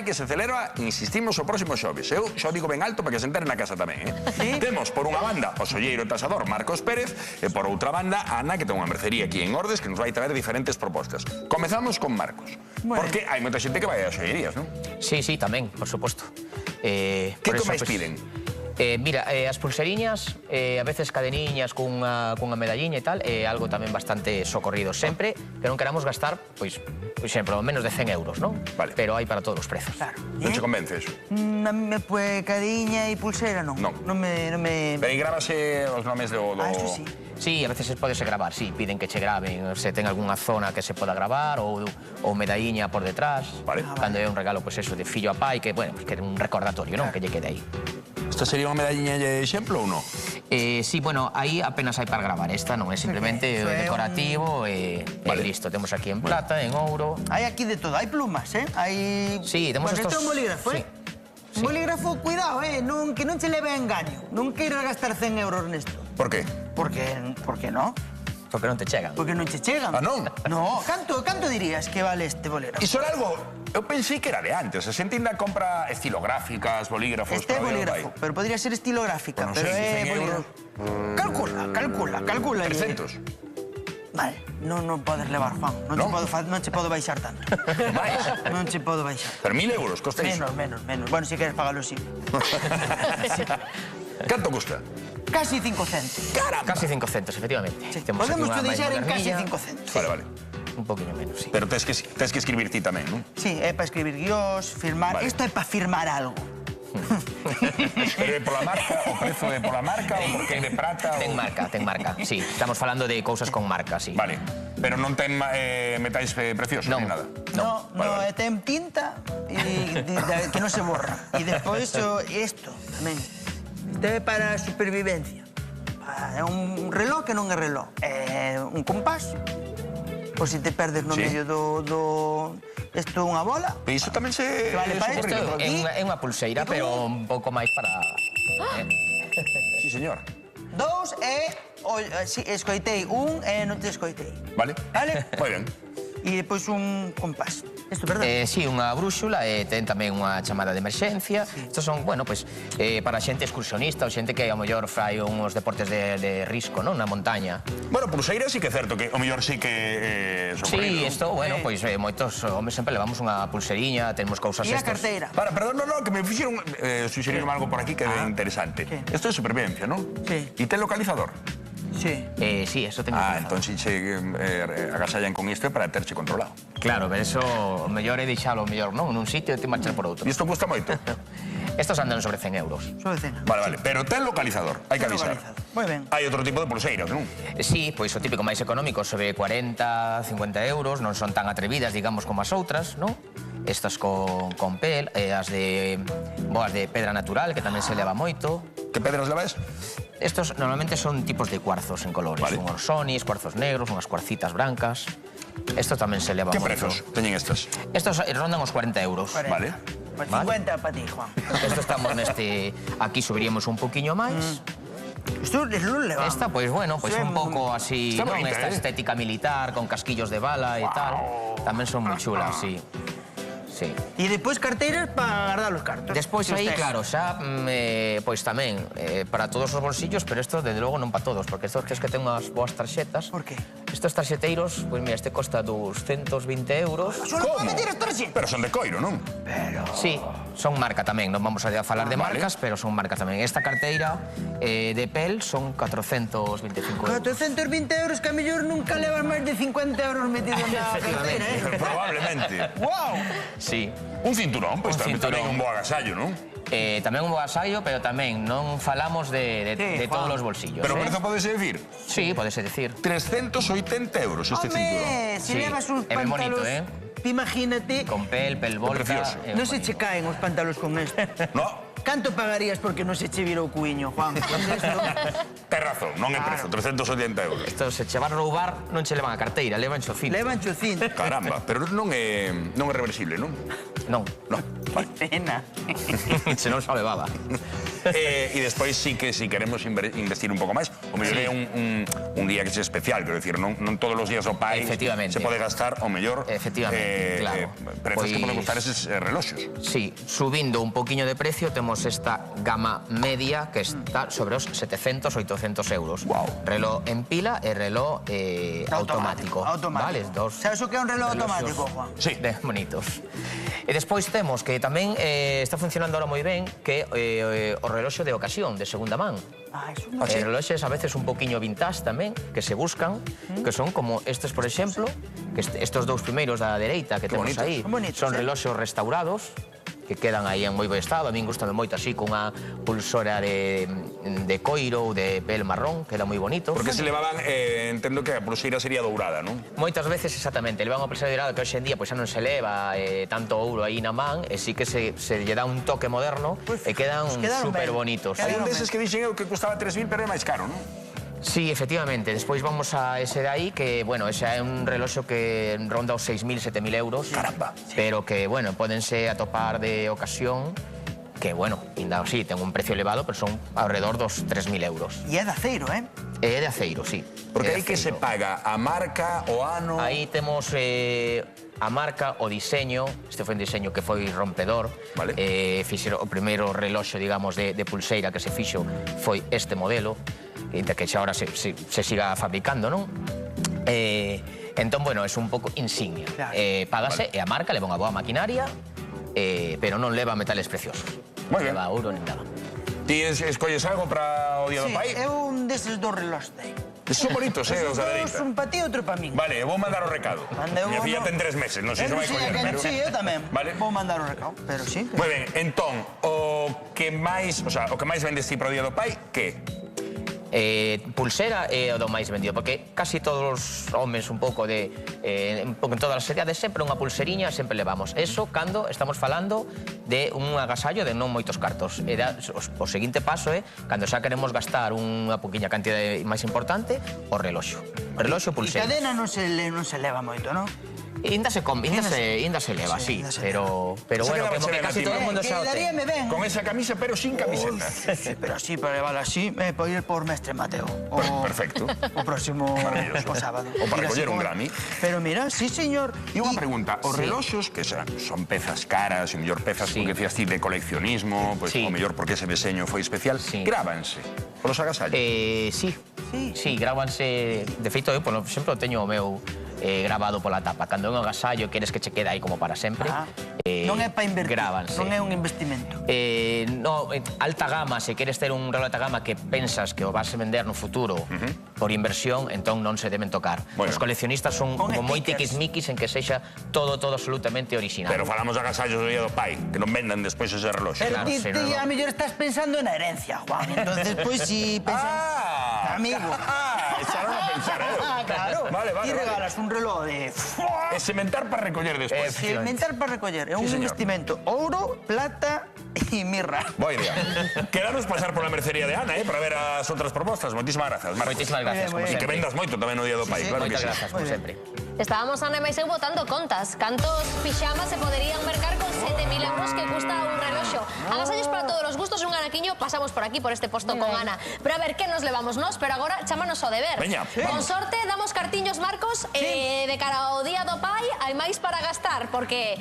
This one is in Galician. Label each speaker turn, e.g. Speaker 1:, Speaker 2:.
Speaker 1: Pai que se celebra, insistimos, o próximo xoves. Eu xo digo ben alto para que se entere na casa tamén, Temos, por unha banda, o solleiro e tasador Marcos Pérez, e por outra banda, Ana, que ten unha mercería aquí en Ordes, que nos vai traer diferentes propostas. Comezamos con Marcos, porque hai moita xente que vai ás xollerías, non?
Speaker 2: Sí, sí, tamén, por suposto.
Speaker 1: Que máis piden?
Speaker 2: Mira, as pulseriñas, a veces cadeniñas cunha medalliña e tal, é algo tamén bastante socorrido sempre, que non queramos gastar, pois, por exemplo, menos de 100 euros, non?
Speaker 1: Vale.
Speaker 2: Pero hai para todos os prezos.
Speaker 3: Claro.
Speaker 1: Non che convence eso?
Speaker 3: A mí, pues, cadeiña e pulsera, non.
Speaker 1: Non.
Speaker 3: Non me...
Speaker 1: Pero aí grábase os nomes do...
Speaker 3: Ah, eso sí.
Speaker 2: Sí, a veces podese gravar, sí, piden que che graven, se ten algunha zona que se poda gravar ou medalliña por detrás.
Speaker 1: Vale.
Speaker 2: Cando é un regalo, pois eso, de fillo a pai, que, bueno, que é un recordatorio, non? Que lle quede aí.
Speaker 1: Esta sería unha medalliña de exemplo ou non?
Speaker 2: Sí, bueno, aí apenas hai para gravar. Esta non é simplemente decorativo e listo. Temos aquí en plata, en ouro.
Speaker 3: Hai aquí de todo, hai plumas, Hai...
Speaker 2: Sí, temos estos...
Speaker 3: Este é un bolígrafo,
Speaker 2: Sí.
Speaker 3: Un bolígrafo, cuidado, que non che leve a engaño. Non queiras gastar 100 euros nesto.
Speaker 1: Por qué?
Speaker 3: Porque non?
Speaker 2: Porque non te chegan.
Speaker 3: Porque non che chegan.
Speaker 1: Ah, non?
Speaker 3: No, canto dirías que vale este bolígrafo?
Speaker 1: Iso era algo... Eu pensei que era de antes. A xente ainda compra estilográficas, bolígrafos...
Speaker 3: Este é bolígrafo, pero podría ser estilográfica.
Speaker 1: Pues non
Speaker 3: pero
Speaker 1: sei,
Speaker 3: é
Speaker 1: 100 euros.
Speaker 3: Calcula.
Speaker 1: 300.
Speaker 3: Vale, non podes levar, Juan. Non che podo baixar tanto.
Speaker 1: Mais?
Speaker 3: Non che podo baixar.
Speaker 1: Pero 1000 euros costa iso.
Speaker 3: Menos. Bueno, se queres pagalo, sí.
Speaker 1: Canto custa?
Speaker 3: Casi 5 centos.
Speaker 1: Caramba!
Speaker 2: Casi 5 centos, efectivamente.
Speaker 3: Podemos deixar en casi 5 centos.
Speaker 1: Vale.
Speaker 2: Un poquinho menos, sí.
Speaker 1: Pero tes que escribir ti tamén, non?
Speaker 3: Sí, é para escribir guiós, firmar...
Speaker 1: Vale.
Speaker 3: Isto é para firmar algo.
Speaker 1: Pero é pola marca, o prezo é pola marca, ou porque é de prata...
Speaker 2: Ten marca, sí. Estamos falando de cousas con marca, sí.
Speaker 1: Vale. Pero non ten metais preciosos,
Speaker 2: Non.
Speaker 1: ni nada?
Speaker 3: No,
Speaker 1: Vale.
Speaker 3: ten tinta que non se borra. E despois isto tamén. Isto é para a supervivencia. É un reloj que non é reloj. É un compás. Por si te perdes no medio do... Isto é unha bola.
Speaker 1: E iso tamén se...
Speaker 3: Vale, para isto
Speaker 2: É unha pulseira, pero un pouco máis para...
Speaker 1: Sí, señor.
Speaker 3: 2 e... Si escoitei un e non te escoitei.
Speaker 1: Vale.
Speaker 3: Vale?
Speaker 1: Moi ben.
Speaker 3: E depois un compás. Isto, verdad?
Speaker 2: Sí, unha brúxula e ten tamén unha chamada de emerxencia. Estos son, bueno, pois, para xente excursionista ou xente que ao mellor fai uns deportes de risco, non? Na montaña.
Speaker 1: Bueno, pulseira sí que é certo que o mellor sí que
Speaker 2: Sí, isto, bueno, pois moitos homes sempre levamos unha pulseriña, tenemos cousas
Speaker 3: E a
Speaker 2: estos.
Speaker 3: carteira.
Speaker 1: Perdón, no, que me fixeron suxeriron algo por aquí que é interesante.
Speaker 3: ¿Qué?
Speaker 1: Isto é supervivencia, non?
Speaker 3: Sí.
Speaker 1: E ten localizador?
Speaker 3: Sí.
Speaker 2: Sí, eso ten
Speaker 1: Entón si che agasallan con isto é para terche controlado.
Speaker 2: Claro, pero eso o mellor é deixalo mellor, non? Nun sitio e te marchar por outro.
Speaker 1: E isto custa moito?
Speaker 2: Estos andan sobre 100 euros.
Speaker 3: Sobre cena.
Speaker 1: Vale, pero ten localizador, hai que avisar.
Speaker 3: Moi ben.
Speaker 1: Hai outro tipo de pulseiras, non?
Speaker 2: Sí, pois o típico máis económico, sobre 40, 50 euros, non son tan atrevidas, digamos, como as outras, non? Estas con pel, as de pedra natural, que tamén se leva moito.
Speaker 1: Que pedras levas?
Speaker 2: Estos normalmente son tipos de cuarzos en colores.
Speaker 1: Vale.
Speaker 2: Unhos sonis, cuarzos negros, unhas cuarcitas brancas. Esto tamén se leva
Speaker 1: Que
Speaker 2: moito.
Speaker 1: prezos teñen estas?
Speaker 2: Estos rondan os 40 euros.
Speaker 1: Vale.
Speaker 3: Pues 50 para ti, Juan.
Speaker 2: Esto estamos neste... Aquí subiríamos un poquinho máis.
Speaker 3: Isto es lo levamos.
Speaker 2: Esta, pois, bueno, pois un pouco así,
Speaker 1: Está
Speaker 2: non?
Speaker 1: bonita,
Speaker 2: Esta estética militar, con casquillos de bala e tal. Tamén son moi chulas, sí. Sí.
Speaker 3: E despois carteiras para guardar os cartos.
Speaker 2: Despois aí, claro, xa, pois tamén, para todos os bolsillos, pero isto, desde logo, non para todos, porque estos que ten unhas boas tarxetas.
Speaker 3: Por qué?
Speaker 2: Estos tarxeteiros, pois mira, este costa 220 euros.
Speaker 3: Solo para meter as tarxetas.
Speaker 1: Pero son de coiro, non?
Speaker 2: Sí, son marca tamén, non vamos a falar de marcas, pero son marcas tamén. Esta carteira de pel son 425 euros.
Speaker 3: 420 euros que a mellor nunca levas máis de 50 euros metidos na carteira,
Speaker 1: Probablemente.
Speaker 3: Wow!
Speaker 2: Sí.
Speaker 1: Un cinturón, pois tamén
Speaker 2: cinturón.
Speaker 1: un bo agasallo, non?
Speaker 2: Tamén un bo agasallo, pero tamén non falamos de todos os bolsillos.
Speaker 1: Pero o prezo podese decir?
Speaker 2: Sí, podese decir.
Speaker 1: 380 euros este cinturón.
Speaker 3: Home, se
Speaker 2: Sí,
Speaker 3: levas uns
Speaker 2: é ben bonito,
Speaker 3: pantalos... Imagínate,
Speaker 2: Con pel volta...
Speaker 1: precioso.
Speaker 3: non se che caen os pantalos con esto.
Speaker 1: No,
Speaker 3: Canto pagarías porque non se che vira o cuiño, Juan? Pues esto...
Speaker 1: ten razón, non é prezo, 380 euros.
Speaker 2: Isto se che van a roubar, non che levan a carteira, levan xo cinto.
Speaker 3: Levan chocín.
Speaker 1: Caramba, pero non é reversible, non?
Speaker 2: Non,
Speaker 1: Non, vale.
Speaker 3: Pena.
Speaker 2: se non xa levaba.
Speaker 1: E despois sí que si queremos investir un pouco máis, o mellor é un día que é especial, quero dicir, non todos os días o pai se pode gastar o mellor prezos que poden costar eses reloxos.
Speaker 2: Sí, subindo un poquinho de precio, temos esta gama media que está sobre os 700, 800 euros. Reloj en pila e reloj automático. Vale,
Speaker 3: sabes o que é un reloj automático, Juan?
Speaker 2: Sí, bonitos. E despois temos que tamén está funcionando ahora moi ben que o reloxo de ocasión, de segunda man. Reloxes a veces un poquinho vintage tamén, que se buscan, que son como estes, por exemplo, que estos dous primeiros da dereita que temos aí, son reloxos restaurados, que quedan aí en moi bo estado. A min gustame moito así, cunha pulsora de coiro ou de pel marrón, queda moi bonito.
Speaker 1: Porque se levaban, entendo que a pulseira sería dourada, non?
Speaker 2: Moitas veces, exactamente, levan a pulseira dourada que hoxe en día xa non se leva tanto ouro aí na man, e sí que se lle dá un toque moderno e quedan super bonitos.
Speaker 1: Hai un deses que dixen eu que custaba 3.000, pero é máis caro, non?
Speaker 2: Sí, efectivamente. Despois vamos a ese de aí, que, bueno, ese é un reloxo que ronda os 6.000, 7.000 euros.
Speaker 1: Caramba!
Speaker 2: Pero que, bueno, pódense atopar de ocasión, que, bueno, ainda así, ten un precio elevado, pero son alrededor dos 3.000 euros.
Speaker 3: E é de aceiro,
Speaker 2: É de aceiro, sí.
Speaker 1: Porque aí que se paga a marca, o ano...
Speaker 2: Aí temos a marca, o diseño. Este foi un diseño que foi rompedor. O primeiro reloxo, digamos, de pulseira que se fixo foi este modelo, que xa ahora se siga fabricando, non? Entón, bueno, é un pouco insignia. Págase, e a marca leva unha boa maquinaria, pero non leva metales preciosos. Non leva ouro nin nada.
Speaker 1: Ti escolles algo para o Día do Pai?
Speaker 3: Sí, é un deses dos reloxos de aí.
Speaker 1: Son bonitos, os da dereita.
Speaker 3: Un para ti e outro para min.
Speaker 1: Vale, vou mandar o recado. Minha filla ten 3 meses, non sei se vai coller.
Speaker 3: Sí, eu tamén. Vou mandar o recado, pero sí.
Speaker 1: Moi ben, entón, o que máis vendes ti para o Día do Pai, que?
Speaker 2: Pulsera é o do máis vendido, porque casi todos os homes un pouco en todas as edades sempre unha pulseriña sempre levamos. Eso cando estamos falando de un agasallo de non moitos cartos. O seguinte paso é, cando xa queremos gastar unha poquinha cantidade máis importante, o reloxo. Reloxo, pulsera.
Speaker 3: E cadena non se leva moito, non?
Speaker 2: Inda se leva, sí, pero bueno, que casi todo o mundo xa o ten.
Speaker 1: Con esa camisa, pero sin camiseta.
Speaker 3: Pero así, para levarla así, pode ir por Mestre Mateo.
Speaker 1: Perfecto.
Speaker 3: O próximo sábado.
Speaker 1: O para coller un Grammy.
Speaker 3: Pero mira, sí, señor.
Speaker 1: E unha pregunta, os reloxos, que son pezas caras, e mellor pezas porque decías ti de coleccionismo, o mellor porque ese deseño foi especial, grábanse polos agasallos?
Speaker 2: Sí, grábanse. De feito, eu, por exemplo, teño o meu grabado pola tapa. Cando é un agasallo queres que che quede aí como para sempre,
Speaker 3: non é para invertir,
Speaker 2: grábanse.
Speaker 3: Non é un investimento.
Speaker 2: Alta gama, se queres ter un reloj de alta gama que pensas que o vas a vender no futuro por inversión, entón non se deben tocar. Os coleccionistas son como moi tiquismiquis en que sexa todo absolutamente original.
Speaker 1: Pero falamos de agasallos do Día do Pai, que non vendan despois ese reloxo.
Speaker 3: Pero ti a mellor estás pensando na herencia, Juan. Entonces, pois, si pensas... Amigo.
Speaker 1: Echaron a pensar,
Speaker 3: Claro.
Speaker 1: Vale.
Speaker 3: E regalas un reloj de...
Speaker 1: E sementar para recoller despois.
Speaker 3: Sementar para recoller. É un investimento. Ouro, plata e mirra.
Speaker 1: Boa idea. Queramos pasar pola mercería de Ana, para ver as outras propostas. Moitísimas grazas, Marcos.
Speaker 2: Moitísimas grazas, como sempre.
Speaker 1: E que vendas moito tamén no Día do Pai, claro que sí.
Speaker 2: Moitas grazas, como sempre.
Speaker 4: Estábamos, Ana e máis eu, botando contas. Cantos pixamas se poderían mercar con 7.000 euros que custa un reloxo? Agasallos para todos os gustos, un anaquiño, pasamos por aquí, por este posto con Ana. Pero a ver, que nos levamos nós? Pero agora chámanos ao deber.
Speaker 1: Veña,
Speaker 4: con sorte, damos cartiños, Marcos, de cara ao Día do Pai, hai máis para gastar, porque